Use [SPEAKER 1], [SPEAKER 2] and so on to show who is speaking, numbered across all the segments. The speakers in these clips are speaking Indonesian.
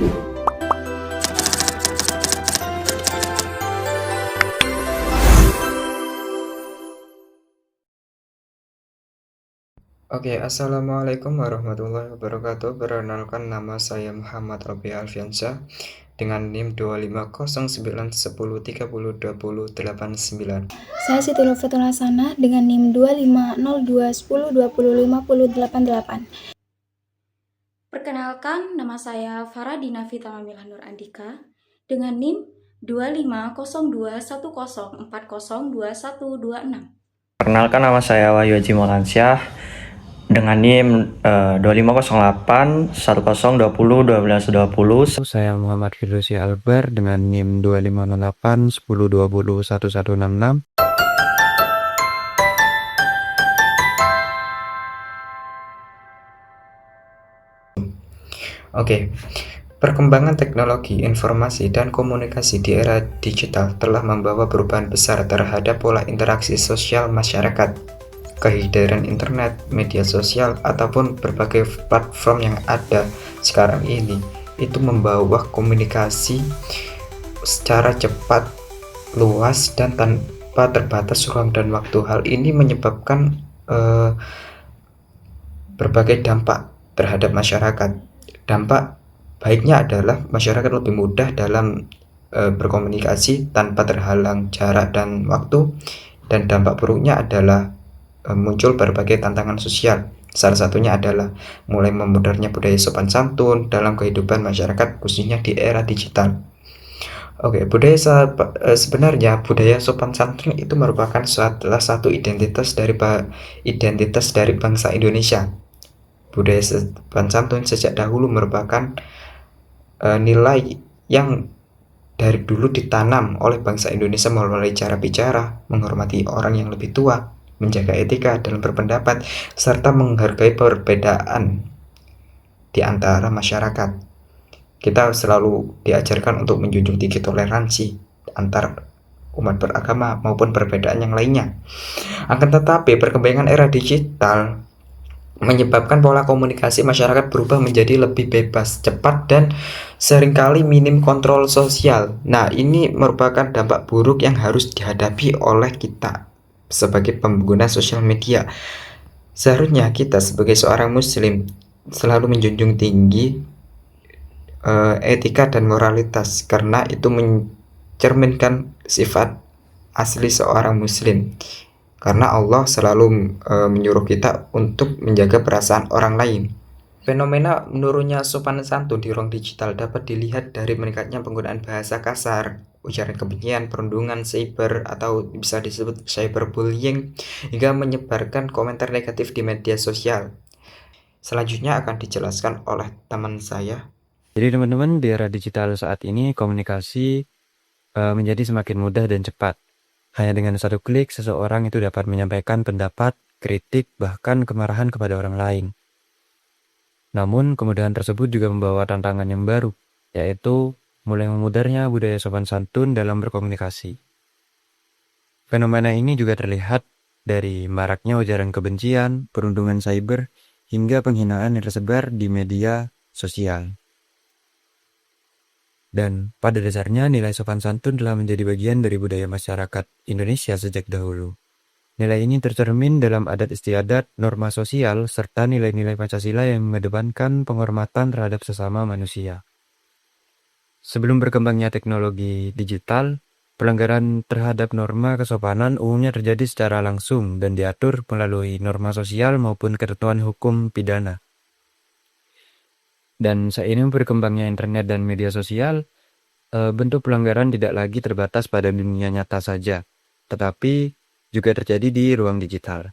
[SPEAKER 1] Oke, assalamualaikum warahmatullahi wabarakatuh. Perkenalkan, nama saya Muhammad Robi Alfiansyah dengan NIM 2501010302089.
[SPEAKER 2] Saya Siti Lofatul Hasanah dengan NIM 25010105088.
[SPEAKER 3] Perkenalkan, nama saya Faradina Vita Mamilah Nur Andika dengan NIM 25021040402126.
[SPEAKER 4] Perkenalkan, nama saya Wahyu Haji Molansyah dengan NIM 2508 1020 1220.
[SPEAKER 5] Saya Muhammad Firdusi Albar dengan NIM 2508 1020 1166.
[SPEAKER 1] Oke, perkembangan teknologi informasi dan komunikasi di era digital telah membawa perubahan besar terhadap pola interaksi sosial masyarakat. Kehadiran internet, media sosial, ataupun berbagai platform yang ada sekarang ini itu membawa komunikasi secara cepat, luas, dan tanpa terbatas ruang dan waktu. Hal ini menyebabkan berbagai dampak terhadap masyarakat. Dampak baiknya adalah masyarakat lebih mudah dalam berkomunikasi tanpa terhalang jarak dan waktu, dan dampak buruknya adalah muncul berbagai tantangan sosial. Salah satunya adalah mulai memudarnya budaya sopan santun dalam kehidupan masyarakat, khususnya di era digital. Oke, sebenarnya budaya sopan santun itu merupakan salah satu identitas dari bangsa Indonesia. Budaya sopan santun sejak dahulu merupakan nilai yang dari dulu ditanam oleh bangsa Indonesia melalui cara bicara, menghormati orang yang lebih tua, menjaga etika dalam berpendapat, serta menghargai perbedaan di antara masyarakat. Kita selalu diajarkan untuk menjunjung tinggi toleransi antar umat beragama maupun perbedaan yang lainnya. Akan tetapi, perkembangan era digital menyebabkan pola komunikasi masyarakat berubah menjadi lebih bebas, cepat, dan seringkali minim kontrol sosial. Nah, ini merupakan dampak buruk yang harus dihadapi oleh kita sebagai pengguna sosial media. Seharusnya kita sebagai seorang muslim selalu menjunjung tinggi etika dan moralitas, karena itu mencerminkan sifat asli seorang muslim. Karena Allah selalu menyuruh kita untuk menjaga perasaan orang lain. Fenomena menurunnya sopan santun di ruang digital dapat dilihat dari meningkatnya penggunaan bahasa kasar, ujaran kebencian, perundungan cyber atau bisa disebut cyberbullying, hingga menyebarkan komentar negatif di media sosial. Selanjutnya akan dijelaskan oleh teman saya.
[SPEAKER 5] Jadi teman-teman, di era digital saat ini komunikasi menjadi semakin mudah dan cepat. Hanya dengan satu klik, seseorang itu dapat menyampaikan pendapat, kritik, bahkan kemarahan kepada orang lain. Namun, kemudahan tersebut juga membawa tantangan yang baru, yaitu mulai memudarnya budaya sopan santun dalam berkomunikasi. Fenomena ini juga terlihat dari maraknya ujaran kebencian, perundungan cyber, hingga penghinaan yang tersebar di media sosial. Dan pada dasarnya nilai sopan santun telah menjadi bagian dari budaya masyarakat Indonesia sejak dahulu. Nilai ini tercermin dalam adat istiadat, norma sosial, serta nilai-nilai Pancasila yang mengedepankan penghormatan terhadap sesama manusia. Sebelum berkembangnya teknologi digital, pelanggaran terhadap norma kesopanan umumnya terjadi secara langsung dan diatur melalui norma sosial maupun ketentuan hukum pidana. Dan seiring berkembangnya internet dan media sosial, bentuk pelanggaran tidak lagi terbatas pada dunia nyata saja, tetapi juga terjadi di ruang digital.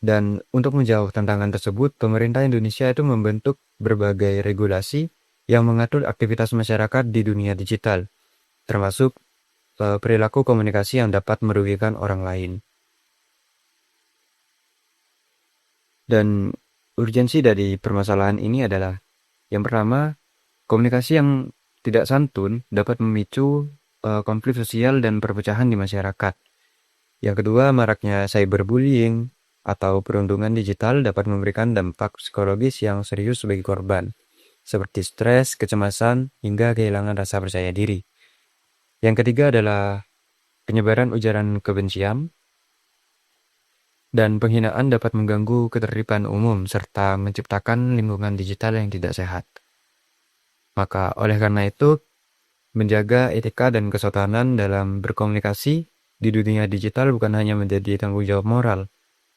[SPEAKER 5] Dan untuk menjawab tantangan tersebut, pemerintah Indonesia itu membentuk berbagai regulasi yang mengatur aktivitas masyarakat di dunia digital, termasuk perilaku komunikasi yang dapat merugikan orang lain. Dan urgensi dari permasalahan ini adalah, yang pertama, komunikasi yang tidak santun dapat memicu konflik sosial dan perpecahan di masyarakat. Yang kedua, maraknya cyberbullying atau perundungan digital dapat memberikan dampak psikologis yang serius bagi korban. seperti stres, kecemasan, hingga kehilangan rasa percaya diri. Yang ketiga adalah penyebaran ujaran kebencian dan penghinaan dapat mengganggu ketertiban umum serta menciptakan lingkungan digital yang tidak sehat. Maka oleh karena itu, menjaga etika dan kesopanan dalam berkomunikasi di dunia digital bukan hanya menjadi tanggung jawab moral,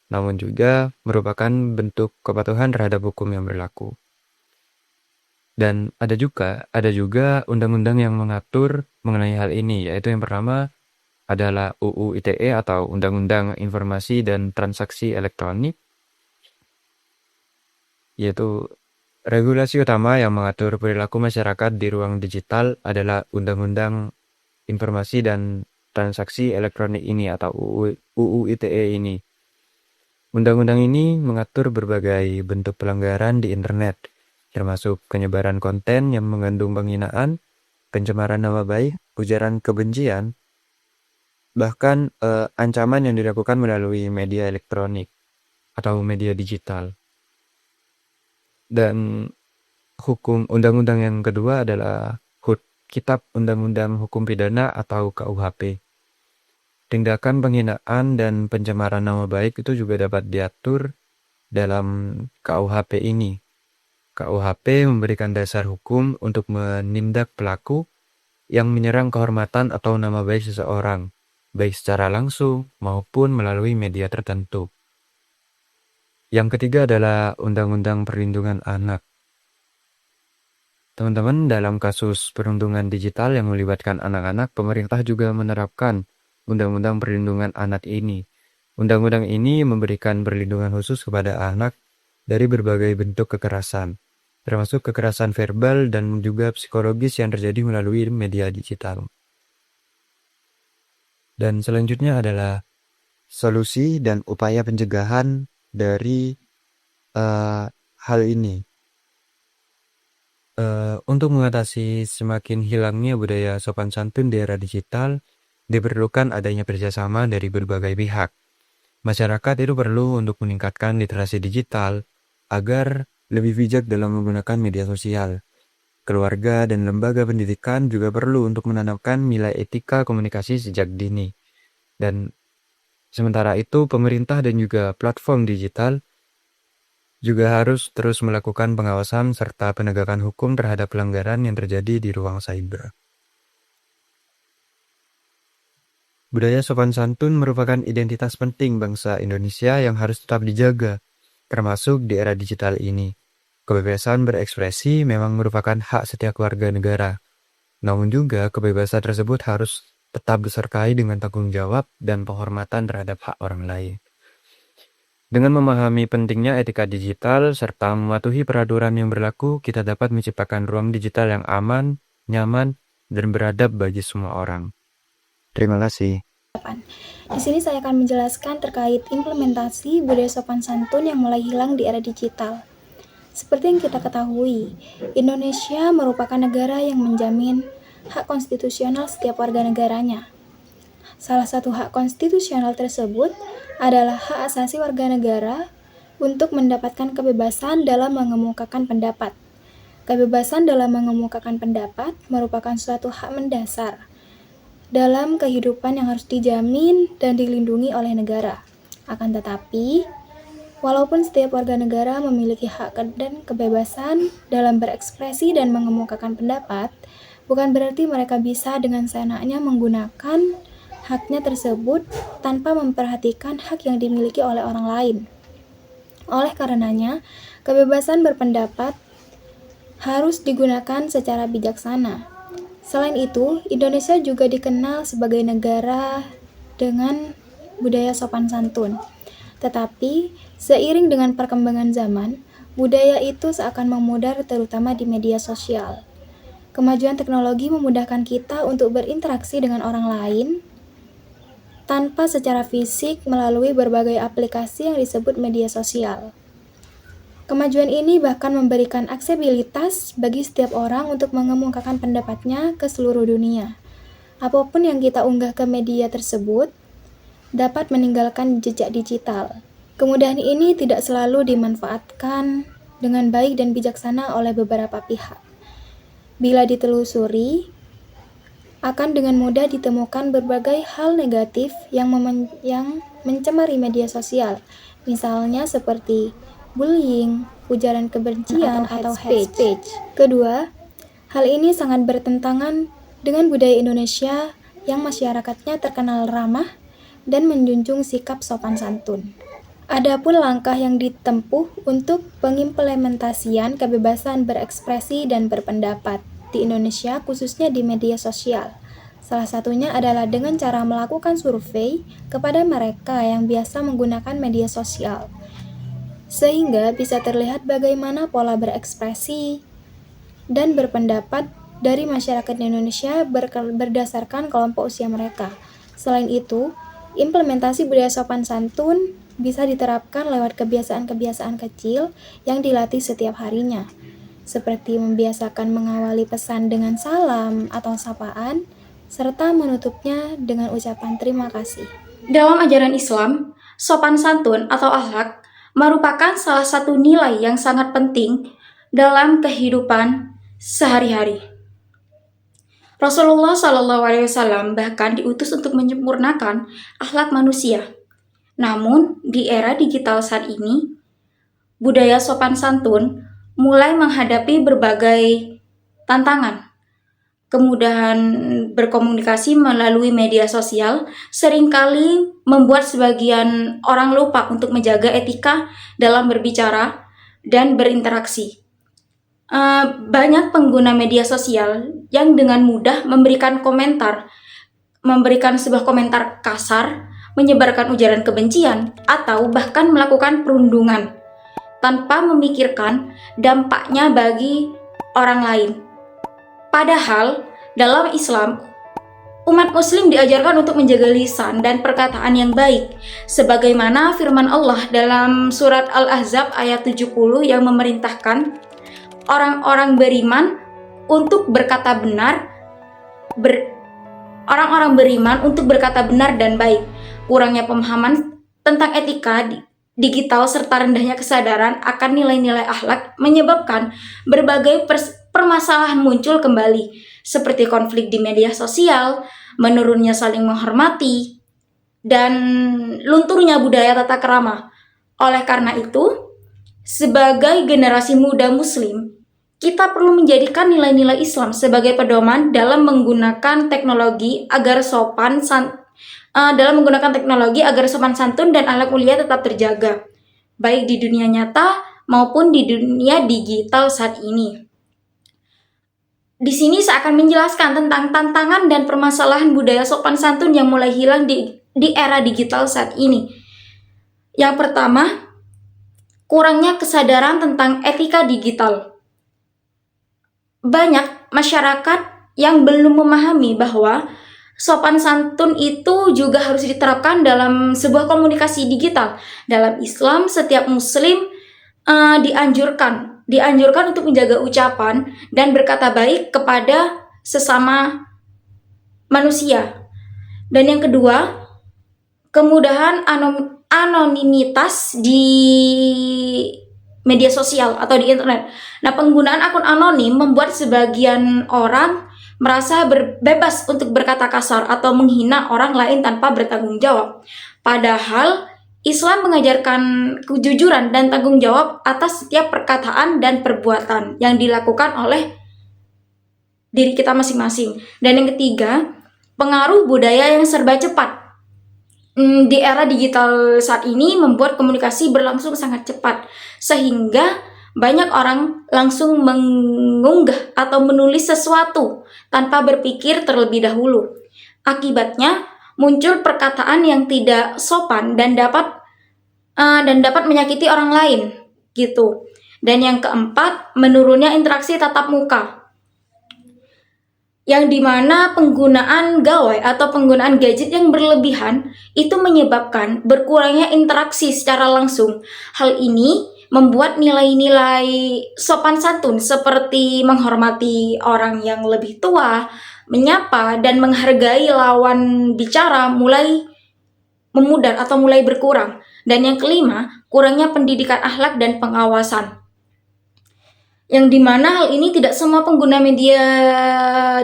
[SPEAKER 5] namun juga merupakan bentuk kepatuhan terhadap hukum yang berlaku. Dan ada juga undang-undang yang mengatur mengenai hal ini, yaitu yang pertama adalah UU ITE atau Undang-Undang Informasi dan Transaksi Elektronik, yaitu regulasi utama yang mengatur perilaku masyarakat di ruang digital adalah Undang-Undang Informasi dan Transaksi Elektronik ini atau UU ITE ini. Undang-undang ini mengatur berbagai bentuk pelanggaran di internet, termasuk penyebaran konten yang mengandung penghinaan, pencemaran nama baik, ujaran kebencian, bahkan ancaman yang dilakukan melalui media elektronik atau media digital. Dan undang-undang yang kedua adalah Kitab Undang-Undang Hukum Pidana atau KUHP. Tindakan penghinaan dan pencemaran nama baik itu juga dapat diatur dalam KUHP ini. KUHP memberikan dasar hukum untuk menindak pelaku yang menyerang kehormatan atau nama baik seseorang, baik secara langsung maupun melalui media tertentu. Yang ketiga adalah Undang-Undang Perlindungan Anak. Teman-teman, dalam kasus perundungan digital yang melibatkan anak-anak, pemerintah juga menerapkan Undang-Undang Perlindungan Anak ini. Undang-undang ini memberikan perlindungan khusus kepada anak dari berbagai bentuk kekerasan, termasuk kekerasan verbal dan juga psikologis yang terjadi melalui media digital. Dan selanjutnya adalah solusi dan upaya pencegahan dari hal ini. Untuk mengatasi semakin hilangnya budaya sopan santun di era digital, diperlukan adanya kerjasama dari berbagai pihak. Masyarakat itu perlu untuk meningkatkan literasi digital agar lebih bijak dalam menggunakan media sosial. Keluarga dan lembaga pendidikan juga perlu untuk menanamkan nilai etika komunikasi sejak dini. Dan sementara itu, pemerintah dan juga platform digital juga harus terus melakukan pengawasan serta penegakan hukum terhadap pelanggaran yang terjadi di ruang cyber. Budaya sopan santun merupakan identitas penting bangsa Indonesia yang harus tetap dijaga, termasuk di era digital ini. Kebebasan berekspresi memang merupakan hak setiap warga negara, namun juga kebebasan tersebut harus tetap disertai dengan tanggung jawab dan penghormatan terhadap hak orang lain. Dengan memahami pentingnya etika digital serta mematuhi peraturan yang berlaku, kita dapat menciptakan ruang digital yang aman, nyaman, dan beradab bagi semua orang. Terima kasih.
[SPEAKER 2] Di sini saya akan menjelaskan terkait implementasi budaya sopan santun yang mulai hilang di era digital. Seperti yang kita ketahui, Indonesia merupakan negara yang menjamin hak konstitusional setiap warga negaranya. Salah satu hak konstitusional tersebut adalah hak asasi warga negara untuk mendapatkan kebebasan dalam mengemukakan pendapat. Kebebasan dalam mengemukakan pendapat merupakan suatu hak mendasar dalam kehidupan yang harus dijamin dan dilindungi oleh negara. Akan tetapi, walaupun setiap warga negara memiliki hak dan kebebasan dalam berekspresi dan mengemukakan pendapat, bukan berarti mereka bisa dengan seenaknya menggunakan haknya tersebut tanpa memperhatikan hak yang dimiliki oleh orang lain. Oleh karenanya, kebebasan berpendapat harus digunakan secara bijaksana. Selain itu, Indonesia juga dikenal sebagai negara dengan budaya sopan santun. Tetapi, seiring dengan perkembangan zaman, budaya itu seakan memudar terutama di media sosial. Kemajuan teknologi memudahkan kita untuk berinteraksi dengan orang lain tanpa secara fisik melalui berbagai aplikasi yang disebut media sosial. Kemajuan ini bahkan memberikan aksesibilitas bagi setiap orang untuk mengemukakan pendapatnya ke seluruh dunia. Apapun yang kita unggah ke media tersebut dapat meninggalkan jejak digital. Kemudahan ini tidak selalu dimanfaatkan dengan baik dan bijaksana oleh beberapa pihak. Bila ditelusuri, akan dengan mudah ditemukan berbagai hal negatif yang mencemari media sosial, misalnya seperti bullying, ujaran kebencian, atau hate speech. Kedua, hal ini sangat bertentangan dengan budaya Indonesia yang masyarakatnya terkenal ramah dan menjunjung sikap sopan santun. Adapun langkah yang ditempuh untuk pengimplementasian kebebasan berekspresi dan berpendapat di Indonesia, khususnya di media sosial. Salah satunya adalah dengan cara melakukan survei kepada mereka yang biasa menggunakan media sosial, sehingga bisa terlihat bagaimana pola berekspresi dan berpendapat dari masyarakat Indonesia berdasarkan kelompok usia mereka. Selain itu, implementasi budaya sopan santun bisa diterapkan lewat kebiasaan-kebiasaan kecil yang dilatih setiap harinya, seperti membiasakan mengawali pesan dengan salam atau sapaan, serta menutupnya dengan ucapan terima kasih.
[SPEAKER 3] Dalam ajaran Islam, sopan santun atau akhlak merupakan salah satu nilai yang sangat penting dalam kehidupan sehari-hari. Rasulullah SAW bahkan diutus untuk menyempurnakan akhlak manusia. Namun, di era digital saat ini, budaya sopan santun mulai menghadapi berbagai tantangan. Kemudahan berkomunikasi melalui media sosial seringkali membuat sebagian orang lupa untuk menjaga etika dalam berbicara dan berinteraksi. Banyak pengguna media sosial yang dengan mudah memberikan sebuah komentar kasar, menyebarkan ujaran kebencian, atau bahkan melakukan perundungan tanpa memikirkan dampaknya bagi orang lain. Padahal, dalam Islam, umat muslim diajarkan untuk menjaga lisan dan perkataan yang baik, sebagaimana firman Allah dalam surat Al-Ahzab ayat 70 yang memerintahkan orang-orang beriman untuk berkata benar, dan baik. Kurangnya pemahaman tentang etika digital serta rendahnya kesadaran akan nilai-nilai akhlak menyebabkan berbagai permasalahan muncul kembali, seperti konflik di media sosial, menurunnya saling menghormati, dan lunturnya budaya tata krama. Oleh karena itu, sebagai generasi muda muslim, kita perlu menjadikan nilai-nilai Islam sebagai pedoman dalam menggunakan teknologi agar sopan santun dan akhlak mulia tetap terjaga, baik di dunia nyata maupun di dunia digital saat ini. Di sini saya akan menjelaskan tentang tantangan dan permasalahan budaya sopan santun yang mulai hilang di era digital saat ini. Yang pertama, kurangnya kesadaran tentang etika digital. Banyak masyarakat yang belum memahami bahwa sopan santun itu juga harus diterapkan dalam sebuah komunikasi digital. Dalam Islam, setiap muslim dianjurkan untuk menjaga ucapan dan berkata baik kepada sesama manusia. Dan yang kedua, kemudahan anonimitas di media sosial atau di internet. Nah, penggunaan akun anonim membuat sebagian orang merasa bebas untuk berkata kasar atau menghina orang lain tanpa bertanggung jawab. Padahal Islam mengajarkan kejujuran dan tanggung jawab atas setiap perkataan dan perbuatan yang dilakukan oleh diri kita masing-masing. Dan yang ketiga, pengaruh budaya yang serba cepat. Di era digital saat ini membuat komunikasi berlangsung sangat cepat, sehingga banyak orang langsung mengunggah atau menulis sesuatu tanpa berpikir terlebih dahulu. Akibatnya muncul perkataan yang tidak sopan dan dapat menyakiti orang lain, gitu. Dan yang keempat, menurunnya interaksi tatap muka, yang dimana penggunaan gawai atau penggunaan gadget yang berlebihan itu menyebabkan berkurangnya interaksi secara langsung. Hal ini membuat nilai-nilai sopan santun seperti menghormati orang yang lebih tua, menyapa, dan menghargai lawan bicara mulai memudar atau mulai berkurang. Dan yang kelima, kurangnya pendidikan akhlak dan pengawasan. yang dimana hal ini tidak semua pengguna media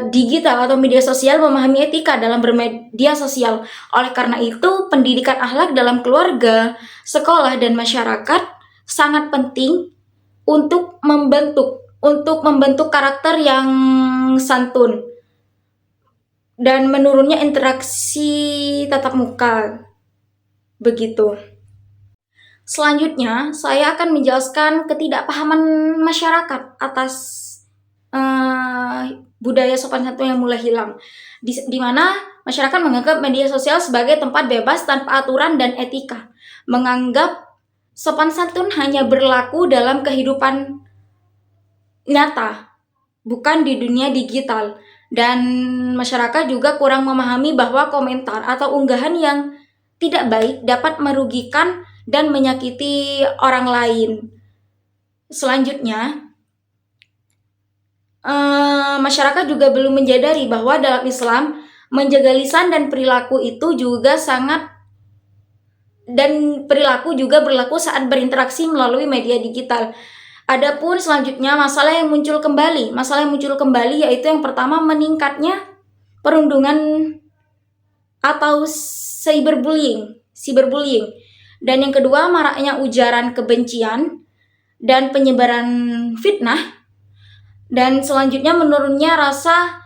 [SPEAKER 3] digital atau media sosial memahami etika dalam bermedia sosial. Oleh karena itu, pendidikan akhlak dalam keluarga, sekolah, dan masyarakat sangat penting untuk membentuk karakter yang santun dan menurunnya interaksi tatap muka. Begitu. Selanjutnya, saya akan menjelaskan ketidakpahaman masyarakat atas budaya sopan santun yang mulai hilang. Di mana masyarakat menganggap media sosial sebagai tempat bebas tanpa aturan dan etika. Menganggap sopan santun hanya berlaku dalam kehidupan nyata, bukan di dunia digital. Dan masyarakat juga kurang memahami bahwa komentar atau unggahan yang tidak baik dapat merugikan dan menyakiti orang lain. Selanjutnya, masyarakat juga belum menyadari bahwa dalam Islam menjaga lisan dan perilaku juga berlaku saat berinteraksi melalui media digital. Adapun selanjutnya masalah yang muncul kembali yaitu yang pertama, meningkatnya perundungan atau cyberbullying. Dan yang kedua, maraknya ujaran kebencian dan penyebaran fitnah. Dan selanjutnya, menurunnya rasa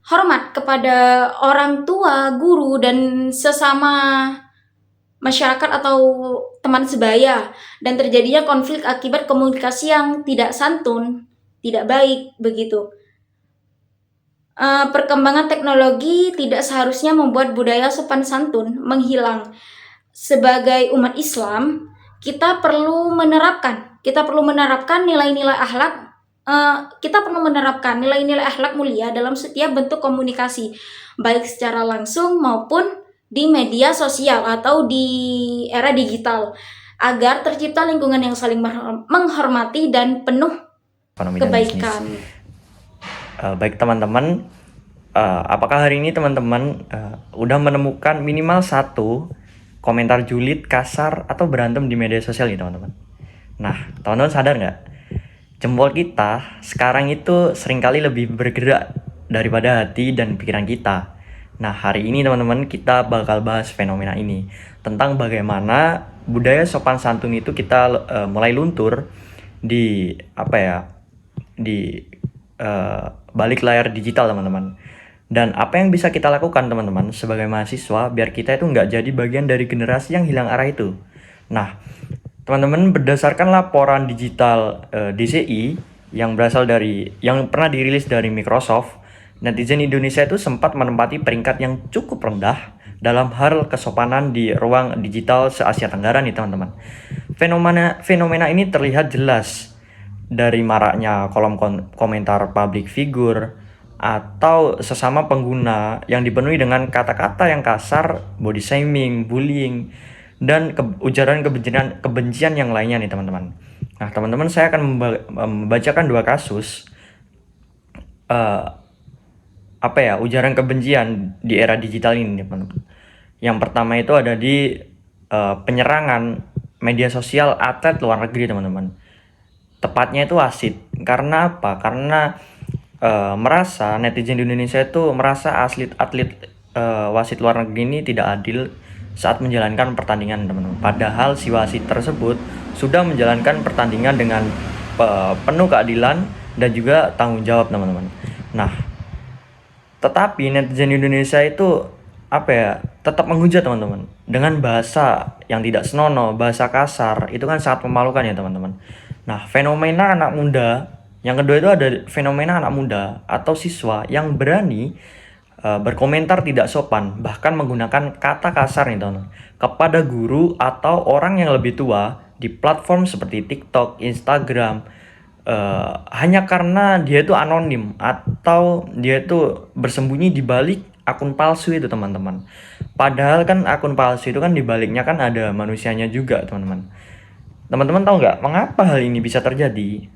[SPEAKER 3] hormat kepada orang tua, guru, dan sesama masyarakat atau teman sebaya. Dan terjadinya konflik akibat komunikasi yang tidak santun, tidak baik, begitu. Perkembangan teknologi tidak seharusnya membuat budaya sopan santun menghilang. Sebagai umat Islam, kita perlu menerapkan nilai-nilai akhlak. Kita perlu menerapkan nilai-nilai akhlak mulia dalam setiap bentuk komunikasi, baik secara langsung maupun di media sosial atau di era digital, agar tercipta lingkungan yang saling menghormati dan penuh kebaikan.
[SPEAKER 4] Baik teman-teman, apakah hari ini teman-teman udah menemukan minimal satu komentar julid, kasar, atau berantem di media sosial nih teman-teman? Nah, teman-teman sadar nggak? Jempol kita sekarang itu seringkali lebih bergerak daripada hati dan pikiran kita. Nah, hari ini teman-teman kita bakal bahas fenomena ini, tentang bagaimana budaya sopan santun itu kita mulai luntur di balik layar digital teman-teman. Dan apa yang bisa kita lakukan teman-teman sebagai mahasiswa biar kita itu nggak jadi bagian dari generasi yang hilang arah itu. Nah, teman-teman, berdasarkan laporan digital DCI yang pernah dirilis dari Microsoft, netizen Indonesia itu sempat menempati peringkat yang cukup rendah dalam hal kesopanan di ruang digital se-Asia Tenggara nih teman-teman. Fenomena ini terlihat jelas dari maraknya kolom komentar public figure atau sesama pengguna yang dipenuhi dengan kata-kata yang kasar, body shaming, bullying, dan ujaran kebencian yang lainnya nih teman-teman. Nah teman-teman, saya akan membacakan dua kasus ujaran kebencian di era digital ini teman-teman. Yang pertama itu ada di penyerangan media sosial atlet luar negeri teman-teman. Tepatnya itu wasit. Karena apa? Karena netizen di Indonesia itu merasa atlet wasit luar negeri ini tidak adil saat menjalankan pertandingan teman-teman. Padahal si wasit tersebut sudah menjalankan pertandingan dengan penuh keadilan dan juga tanggung jawab teman-teman. Nah, tetapi netizen Indonesia itu tetap menghujat teman-teman dengan bahasa yang tidak senonoh, bahasa kasar. Itu kan sangat memalukan ya teman-teman. Nah, fenomena anak muda yang kedua itu ada fenomena anak muda atau siswa yang berani berkomentar tidak sopan, bahkan menggunakan kata kasar nih teman-teman kepada guru atau orang yang lebih tua di platform seperti TikTok, Instagram, hanya karena dia itu anonim atau dia itu bersembunyi di balik akun palsu itu teman-teman. Padahal kan akun palsu itu kan di baliknya kan ada manusianya juga teman-teman. Teman-teman tahu nggak mengapa hal ini bisa terjadi?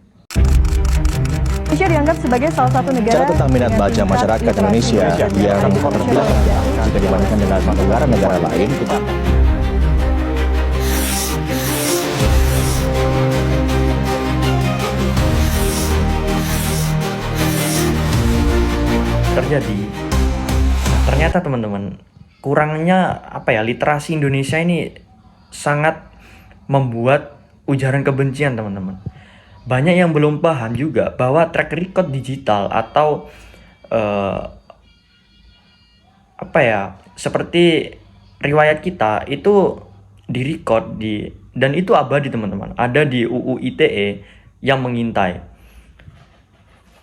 [SPEAKER 6] Indonesia dianggap sebagai salah satu negara
[SPEAKER 7] tentang minat baca masyarakat Indonesia yang terbelakang jika dibandingkan dengan negara-negara lain.
[SPEAKER 4] terjadi. Nah, ternyata teman-teman, kurangnya literasi Indonesia ini sangat membuat ujaran kebencian teman-teman. Banyak yang belum paham juga bahwa track record digital atau seperti riwayat kita itu direcord dan itu abadi teman-teman. Ada di UU ITE yang mengintai.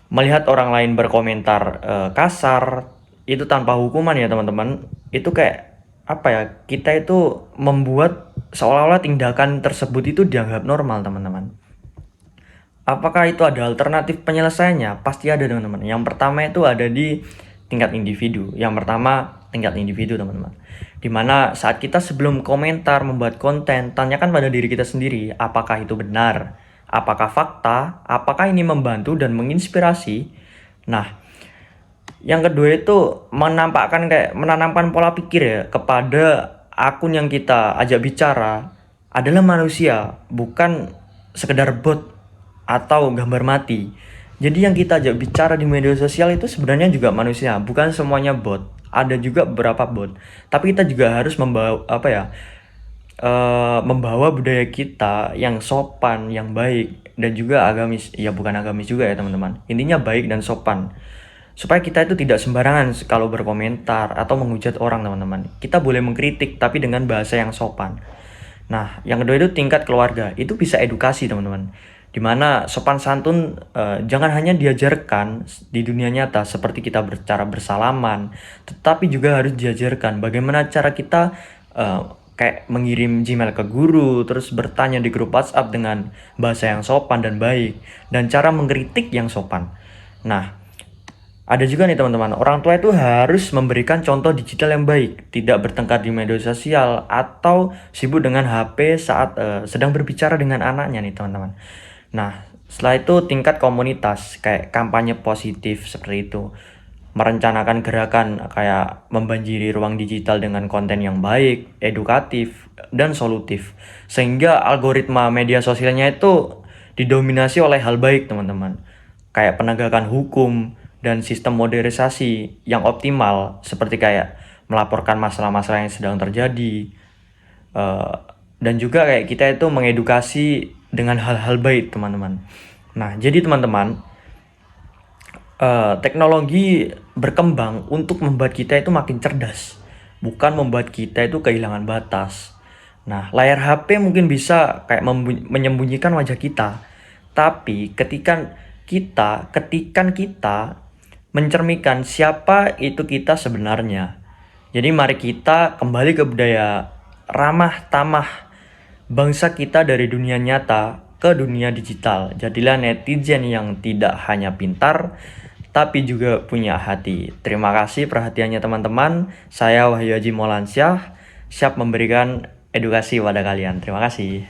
[SPEAKER 4] Melihat orang lain berkomentar kasar itu tanpa hukuman ya teman-teman, itu kayak kita itu membuat seolah-olah tindakan tersebut itu dianggap normal teman-teman. Apakah itu ada alternatif penyelesaiannya? Pasti ada teman-teman. Yang pertama itu ada di tingkat individu. Tingkat individu teman-teman. Dimana saat kita sebelum komentar membuat konten, tanyakan pada diri kita sendiri, apakah itu benar? Apakah fakta? Apakah ini membantu dan menginspirasi? Nah, yang kedua itu menanamkan pola pikir ya kepada akun yang kita ajak bicara adalah manusia, bukan sekedar bot atau gambar mati. Jadi yang kita ajak bicara di media sosial itu sebenarnya juga manusia, bukan semuanya bot. Ada juga beberapa bot. Tapi kita juga harus membawa budaya kita yang sopan, yang baik, dan juga agamis. Ya bukan agamis juga ya teman-teman. Intinya baik dan sopan. Supaya kita itu tidak sembarangan kalau berkomentar atau menghujat orang teman-teman. Kita boleh mengkritik tapi dengan bahasa yang sopan. Nah, yang kedua itu tingkat keluarga. Itu bisa edukasi teman-teman. Dimana sopan santun jangan hanya diajarkan di dunia nyata seperti kita bercara bersalaman, tetapi juga harus diajarkan bagaimana cara kita kayak mengirim Gmail ke guru, terus bertanya di grup WhatsApp dengan bahasa yang sopan dan baik, dan cara mengkritik yang sopan. Nah, ada juga nih teman-teman, orang tua itu harus memberikan contoh digital yang baik, tidak bertengkar di media sosial atau sibuk dengan HP saat sedang berbicara dengan anaknya nih teman-teman. Nah, setelah itu tingkat komunitas kayak kampanye positif seperti itu. Merencanakan gerakan kayak membanjiri ruang digital dengan konten yang baik, edukatif, dan solutif. Sehingga algoritma media sosialnya itu didominasi oleh hal baik teman-teman. Kayak penegakan hukum dan sistem modernisasi yang optimal seperti kayak melaporkan masalah-masalah yang sedang terjadi. Dan juga kayak kita itu mengedukasi dengan hal-hal baik teman-teman. Nah, jadi teman-teman, teknologi berkembang untuk membuat kita itu makin cerdas, bukan membuat kita itu kehilangan batas. Nah, layar HP mungkin bisa kayak menyembunyikan wajah kita, tapi ketikan kita mencerminkan siapa itu kita sebenarnya. Jadi mari kita kembali ke budaya ramah tamah bangsa kita dari dunia nyata ke dunia digital. Jadilah netizen yang tidak hanya pintar, tapi juga punya hati. Terima kasih perhatiannya teman-teman. Saya Wahyu Haji Molansyah, siap memberikan edukasi pada kalian. Terima kasih.